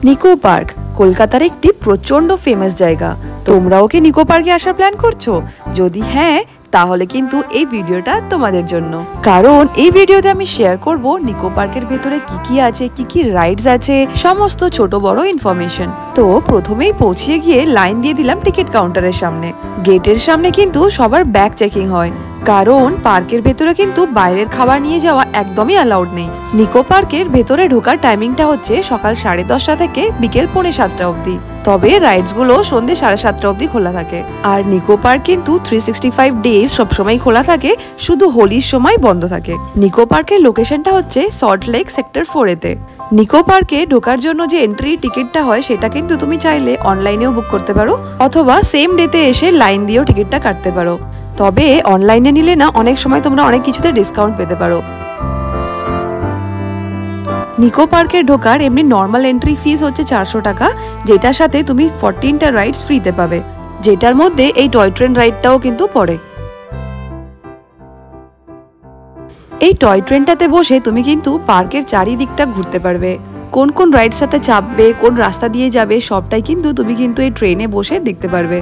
Nicco park কলকাতার একটি প্রচন্ড ফেমাস জায়গা। তোমরাও কি নিকো পার্কে আসার প্ল্যান করছো? যদি হ্যাঁ, তাহলে কিন্তু এই ভিডিওটা তোমাদের জন্য, কারণ এই ভিডিওতে আমি শেয়ার করব নিকো পার্কের ভেতরে কি কি আছে, কি কি রাইডস আছে, সমস্ত ছোট বড় ইনফরমেশন। তো প্রথমেই পৌঁছে গিয়ে লাইন দিয়ে দিলাম টিকিট কাউন্টারের সামনে। গেটের সামনে কিন্তু সবার ব্যাগ চেকিং হয়, কারণ পার্কের ভেতরে কিন্তু বাইরের খাবার নিয়ে যাওয়া একদমই অ্যালাউড নেই। নিকো পার্কের ভেতরে ঢোকার টাইমিংটা হচ্ছে সকাল 10:30 থেকে বিকেল 6:45 অবধি। তবে রাইডস গুলো সন্ধ্যে 7:30 অবধি খোলা থাকে। আর নিকো পার্ক কিন্তু 365 ডেজ সবসময় খোলা থাকে, শুধু হোলির সময় বন্ধ থাকে। নিকো পার্কের লোকেশনটা হচ্ছে সল্ট লেক সেক্টর 4-এ। নিকো পার্কে ঢোকার জন্য যে এন্ট্রি টিকিটটা হয় সেটা কিন্তু তুমি চাইলে অনলাইনেও বুক করতে পারো, অথবা সেম ডেতে এসে লাইন দিয়েও টিকিটটা কাটতে পারো। তবে অনলাইনে নিলে না অনেক সময় তোমরা অনেক কিছুতে ডিসকাউন্ট পেতে পারো। নিকো পার্কে ঢোকার এমনি নর্মাল এন্ট্রি ফিস হচ্ছে 400 টাকা, যেটার সাথে তুমি 14টা রাইডস ফ্রিতে পাবে, যেটার মধ্যে এই টয় ট্রেন রাইডটাও কিন্তু পড়ে। এই টয় ট্রেনটাতে বসে তুমি কিন্তু পার্কের চারিদিকটা ঘুরতে পারবে। কোন কোন রাইডস সাথে চাপবে, কোন রাস্তা দিয়ে যাবে, সবটাই কিন্তু তুমি কিন্তু এই ট্রেনে বসে দেখতে পারবে।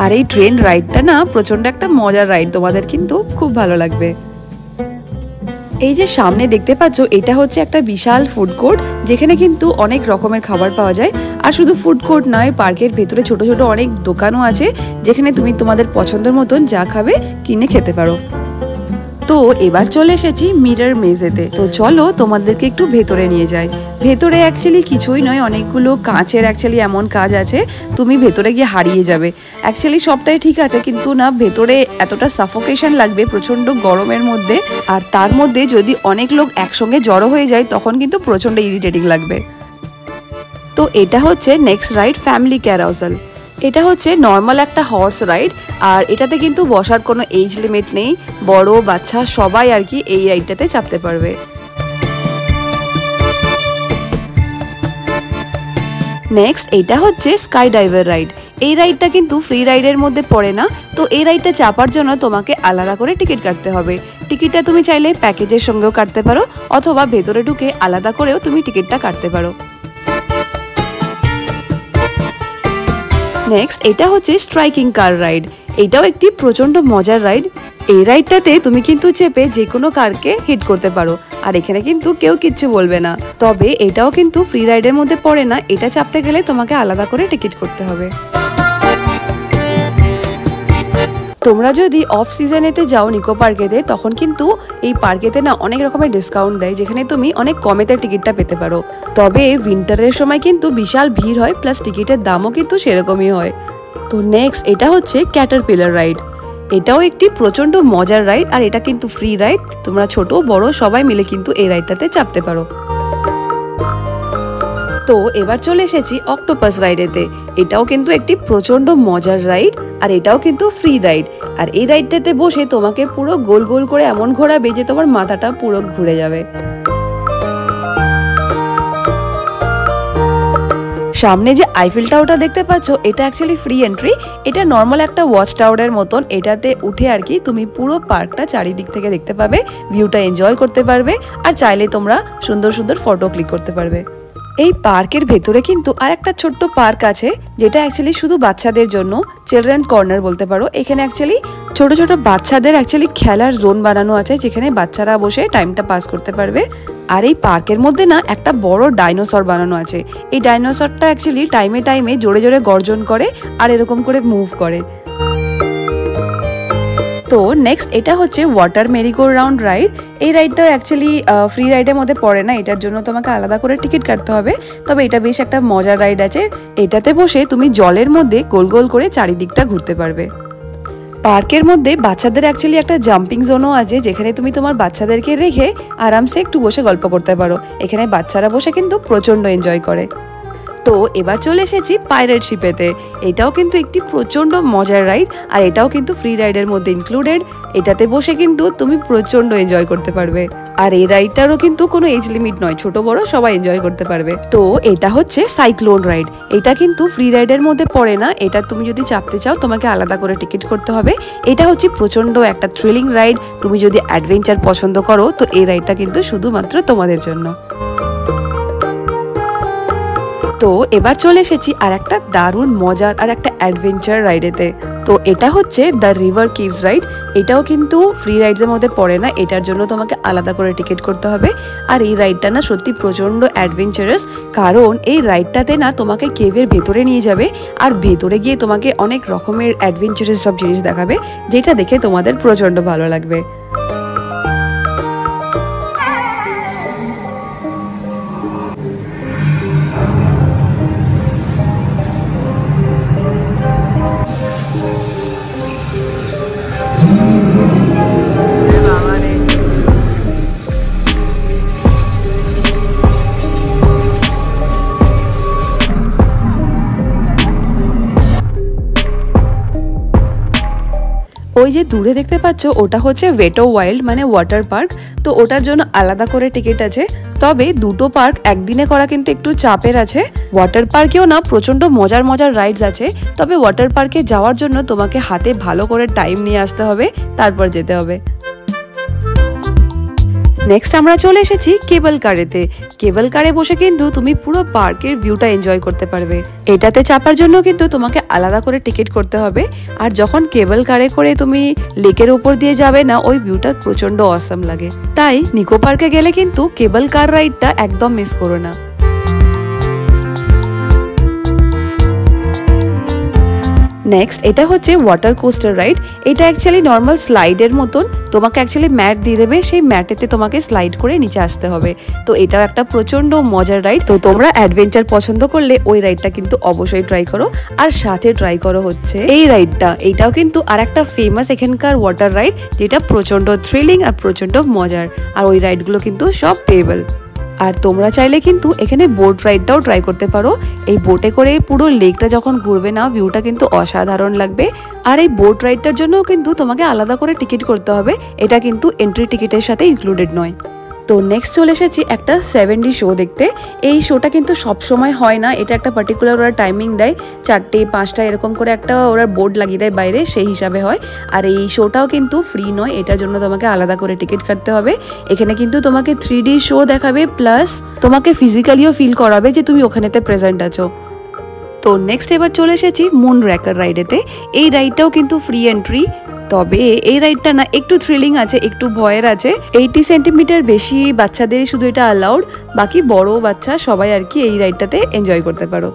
আর এই ট্রেন রাইডটা না প্রচন্ড একটা মজার রাইড, তোমাদের কিন্তু খুব ভালো লাগবে। এই যে সামনে দেখতে পাচ্ছ, এটা হচ্ছে একটা বিশাল ফুড কোর্ট, যেখানে কিন্তু অনেক রকমের খাবার পাওয়া যায়। আর শুধু ফুড কোর্ট নয়, পার্কের ভেতরে ছোট ছোট অনেক দোকানও আছে, যেখানে তুমি তোমাদের পছন্দের মতন যা খাবে কিনে খেতে পারো। তো এবার চলে এসেছি মিরর মেজেতে। তো চলো তোমাদেরকে একটু ভেতরে নিয়ে যাই। ভেতরে অ্যাকচুয়ালি কিছুই নয়, অনেকগুলো কাঁচের অ্যাকচুয়ালি এমন কাজ আছে, তুমি ভেতরে গিয়ে হারিয়ে যাবে। অ্যাকচুয়ালি সবটাই ঠিক আছে, কিন্তু না ভেতরে এতটা সাফোকেশন লাগবে প্রচন্ড গরমের মধ্যে, আর তার মধ্যে যদি অনেক লোক একসঙ্গে জড়ো হয়ে যায় তখন কিন্তু প্রচন্ড ইরিটেটিং লাগবে। তো এটা হচ্ছে নেক্সট রাইড, ফ্যামিলি ক্যারাউসেল। এটা হচ্ছে নর্মাল একটা হর্স রাইড, আর এটাতে কিন্তু বসার কোনো এজ লিমিট নেই, বড় বাচ্চা সবাই আর কি এই রাইডটাতে চাপতে পারবে। নেক্সট এটা হচ্ছে স্কাই ডাইভার রাইড। এই রাইডটা কিন্তু ফ্রি রাইডের মধ্যে পড়ে না, তো এই রাইডটা চাপার জন্য তোমাকে আলাদা করে টিকিট কাটতে হবে। টিকিটটা তুমি চাইলে প্যাকেজের সঙ্গেও কাটতে পারো, অথবা ভেতরে ঢুকে আলাদা করেও তুমি টিকিটটা কাটতে পারো। নেক্সট এটা হচ্ছে স্ট্রাইকিং কার রাইড। এটাও একটি প্রচন্ড মজার রাইড। এই রাইডটাতে তুমি কিন্তু চেপে যে কোনো কারকে হিট করতে পারো, আর এখানে কিন্তু কেউ কিচ্ছু বলবে না। তবে এটাও কিন্তু ফ্রি রাইডের মধ্যে পড়ে না, এটা চাপতে গেলে তোমাকে আলাদা করে টিকিট করতে হবে। তোমরা যদি অফ সিজনেতে যাও নিকো পার্কেতে, তখন কিন্তু এই পার্কেতে না অনেক রকমের ডিসকাউন্ট দেয়, যেখানে তুমি অনেক কমেতে টিকিটটা পেতে পারো। তবে উইন্টারের সময় কিন্তু বিশাল ভিড় হয়, প্লাস টিকিটের দামও কিন্তু সেরকমই হয়। তো নেক্সট এটা হচ্ছে ক্যাটারপিলার রাইড। এটাও একটি প্রচন্ড মজার রাইড, আর এটা কিন্তু ফ্রি রাইড, তোমরা ছোট বড় সবাই মিলে কিন্তু এই রাইডটাতে চাপতে পারো। তো এবার চলে এসেছি অক্টোপাস রাইডেতে। এটাও কিন্তু একটি প্রচন্ড মজার রাইড, আর এটাও কিন্তু ফ্রি রাইড। আর এই রাইডটাতে বসে তোমাকে পুরো গোল গোল করে এমন ঘোরাবে যে তোমার মাথাটা পুরো ঘুরে যাবে। সামনে যে আইফেল টাওয়ারটা দেখতে পাচ্ছ, এটা অ্যাকচুয়ালি ফ্রি এন্ট্রি। এটা নর্মাল একটা ওয়াচ টাওয়ারের মতন। এটাতে উঠে আর কি তুমি পুরো পার্কটা চারিদিক থেকে দেখতে পাবে, ভিউটা এনজয় করতে পারবে, আর চাইলে তোমরা সুন্দর সুন্দর ফটো ক্লিক করতে পারবে। এই পার্কের ভেতরে কিন্তু আর একটা ছোট্ট পার্ক আছে, যেটা অ্যাকচুয়ালি শুধু বাচ্চাদের জন্য, চিলড্রেন কর্নার বলতে পারো। এখানে অ্যাকচুয়ালি ছোট ছোট বাচ্চাদের অ্যাকচুয়ালি খেলার জোন বানানো আছে, যেখানে বাচ্চারা বসে টাইমটা পাস করতে পারবে। আর এই পার্কের মধ্যে না একটা বড় ডাইনোসর বানানো আছে। এই ডাইনোসরটা অ্যাকচুয়ালি টাইমে টাইমে জোরে জোরে গর্জন করে আর এরকম করে মুভ করে। তো নেক্সট এটা হচ্ছে ওয়াটার মেরিগো রাউন্ড রাইড। এই রাইডটাও অ্যাকচুয়ালি ফ্রি রাইডের মধ্যে পড়ে না, এটার জন্য তোমাকে আলাদা করে টিকিট কাটতে হবে। তবে এটা বেশ একটা মজার রাইড আছে। এটাতে বসে তুমি জলের মধ্যে গোল গোল করে চারিদিকটা ঘুরতে পারবে। পার্কের মধ্যে বাচ্চাদের অ্যাকচুয়ালি একটা জাম্পিং জোনও আছে, যেখানে তুমি তোমার বাচ্চাদেরকে রেখে আরামসে একটু বসে গল্প করতে পারো। এখানে বাচ্চারা বসে কিন্তু প্রচন্ড এনজয় করে। তো এবার চলে এসেছি পাইরেট শিপেতে। এটাও কিন্তু একটি প্রচন্ড মজার রাইড, আর এটাও কিন্তু ফ্রি রাইডের মধ্যে ইনক্লুডেড। এটাতে বসে কিন্তু তুমি প্রচন্ড এনজয় করতে পারবে, আর এই রাইডটারও কিন্তু কোনো এজ লিমিট নয়, ছোট বড় সবাই এনজয় করতে পারবে। তো এটা হচ্ছে সাইক্লোন রাইড। এটা কিন্তু ফ্রি রাইডের মধ্যে পড়ে না, এটা তুমি যদি চাপতে চাও তোমাকে আলাদা করে টিকিট করতে হবে। এটা হচ্ছে প্রচন্ড একটা থ্রিলিং রাইড। তুমি যদি অ্যাডভেঞ্চার পছন্দ করো তো এই রাইডটা কিন্তু শুধুমাত্র তোমাদের জন্য। তো এবার চলে এসেছি আর একটা দারুণ মজার আর একটা অ্যাডভেঞ্চার রাইডেতে। তো এটা হচ্ছে দ্য রিভার কিভস রাইড। এটাও কিন্তু ফ্রি রাইডসের মধ্যে পড়ে না, এটার জন্য তোমাকে আলাদা করে টিকিট করতে হবে। আর এই রাইডটা না সত্যি প্রচণ্ড অ্যাডভেঞ্চারাস, কারণ এই রাইডটাতে না তোমাকে কেভের ভেতরে নিয়ে যাবে, আর ভেতরে গিয়ে তোমাকে অনেক রকমের অ্যাডভেঞ্চারাস সব জিনিস দেখাবে, যেটা দেখে তোমাদের প্রচণ্ড ভালো লাগবে। ওই যে দূরে দেখতে পাচ্ছ ওটা হচ্ছে ওয়েট ওয়াইল্ড মানে ওয়াটার পার্ক। তো ওটার জন্য আলাদা করে টিকিট আছে, তবে দুটো পার্ক একদিনে করা কিন্তু একটু চাপের আছে। ওয়াটার পার্কেও না প্রচন্ড মজার মজার রাইডস আছে, তবে ওয়াটার পার্কে যাওয়ার জন্য তোমাকে হাতে ভালো করে টাইম নিয়ে আসতে হবে, তারপর যেতে হবে। নেক্সট আমরা চলে এসেছি কেবল কারেতে। কেবল কারে বসে কিন্তু তুমি পুরো পার্কের ভিউটা এনজয় করতে পারবে। এটাতে চাপার জন্য কিন্তু তোমাকে আলাদা করে টিকিট করতে হবে, আর যখন কেবল কারে করে তুমি লেকের উপর দিয়ে যাবে না, ওই ভিউটা প্রচন্ড অসাম লাগে। তাই নিকো পার্কে গেলে কিন্তু কেবল কার রাইডটা একদম মিস করো না। নেক্সট এটা হচ্ছে ওয়াটার কোস্টার রাইড। এটা অ্যাকচুয়ালি নর্মাল স্লাইডের মতন, তোমাকে অ্যাকচুয়ালি ম্যাট দিয়ে দেবে, সেই ম্যাটেতে তোমাকে স্লাইড করে নিচে আসতে হবে। তো এটাও একটা প্রচন্ড মজার রাইড। তো তোমরা অ্যাডভেঞ্চার পছন্দ করলে ওই রাইডটা কিন্তু অবশ্যই ট্রাই করো, আর সাথে ট্রাই করো হচ্ছে এই রাইডটা। এইটাও কিন্তু আর একটা ফেমাস এখানকার ওয়াটার রাইড, যেটা প্রচন্ড থ্রিলিং আর প্রচন্ড মজার, আর ওই রাইডগুলো কিন্তু সব পেয়েবল। আর তোমরা চাইলে কিন্তু এখানে বোট রাইডটাও ট্রাই করতে পারো। এই বোটে করে পুরো লেকটা যখন ঘুরবে না, ভিউটা কিন্তু অসাধারণ লাগবে। আর এই বোট রাইডটার জন্য কিন্তু তোমাকে আলাদা করে টিকিট করতে হবে, এটা কিন্তু এন্ট্রি টিকিটের সাথে ইনক্লুডেড নয়। তো নেক্সট চলে এসেছি একটা 7D শো দেখতে। এই শোটা কিন্তু সব সময় হয় না, এটা একটা পার্টিকুলার ওরা টাইমিং দেয়, 4টে 5টা এরকম করে একটা ওরা বোর্ড লাগিয়ে দেয় বাইরে, সেই হিসাবে হয়। আর এই শোটাও কিন্তু ফ্রি নয়, এটার জন্য তোমাকে আলাদা করে টিকিট কাটতে হবে। এখানে কিন্তু তোমাকে 3D শো দেখাবে, প্লাস তোমাকে ফিজিক্যালিও ফিল করাবে যে তুমি ওখানেতে প্রেজেন্ট আছো। তো নেক্সট এবার চলে এসেছি মুন র্যাকার রাইডেতে। এই রাইডটাও কিন্তু ফ্রি এন্ট্রি, তবে এই রাইডটা না একটু থ্রিলিং আছে, একটু ভয়ের আছে। 80 সেন্টিমিটার বেশি বাচ্চাদেরই শুধু এটা অ্যালাউড, বাকি বড় বাচ্চা সবাই আর কি এই রাইডটাতে এনজয় করতে পারো।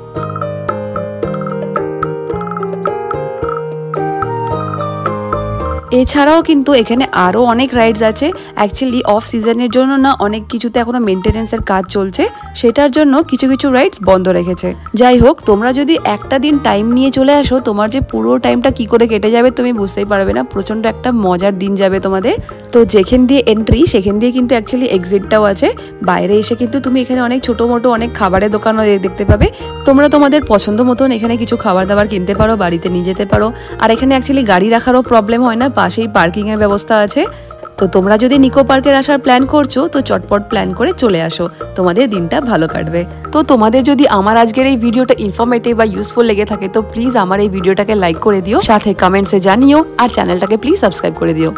এছাড়াও কিন্তু এখানে আরও অনেক রাইডস আছে। অ্যাকচুয়ালি অফ সিজনের জন্য না অনেক কিছুতে এখনো মেনটেনেন্সের কাজ চলছে, সেটার জন্য কিছু কিছু রাইডস বন্ধ রেখেছে। যাই হোক, তোমরা যদি একটা দিন টাইম নিয়ে চলে আসো, তোমার যে পুরো টাইমটা কি করে কেটে যাবে তুমি বুঝতেই পারবে না, প্রচণ্ড একটা মজার দিন যাবে তোমাদের। তো যেখান দিয়ে এন্ট্রি সেখান দিয়ে কিন্তু অ্যাকচুয়ালি এক্সিটটাও আছে। বাইরে এসে কিন্তু তুমি এখানে অনেক ছোটো মোটো অনেক খাবারের দোকানও দেখতে পাবে। তোমরা তোমাদের পছন্দ মতন এখানে কিছু খাবার দাবার কিনতে পারো, বাড়িতে নিয়ে যেতে পারো। আর এখানে অ্যাকচুয়ালি গাড়ি রাখারও প্রবলেম হয় না, পাশেই পার্কিংয়ের ব্যবস্থা আছে। তো তোমরা যদি নিকো পার্কের আসার প্ল্যান করছো তো চটপট প্ল্যান করে চলে আসো, তোমাদের দিনটা ভালো কাটবে। তো তোমাদের যদি আমার আজকের এই ভিডিওটা ইনফরমেটিভ বা ইউজফুল লেগে থাকে তো প্লিজ আমার এই ভিডিওটাকে লাইক করে দিও, সাথে কমেন্টসে জানিও, আর চ্যানেলটাকে প্লিজ সাবস্ক্রাইব করে দিও।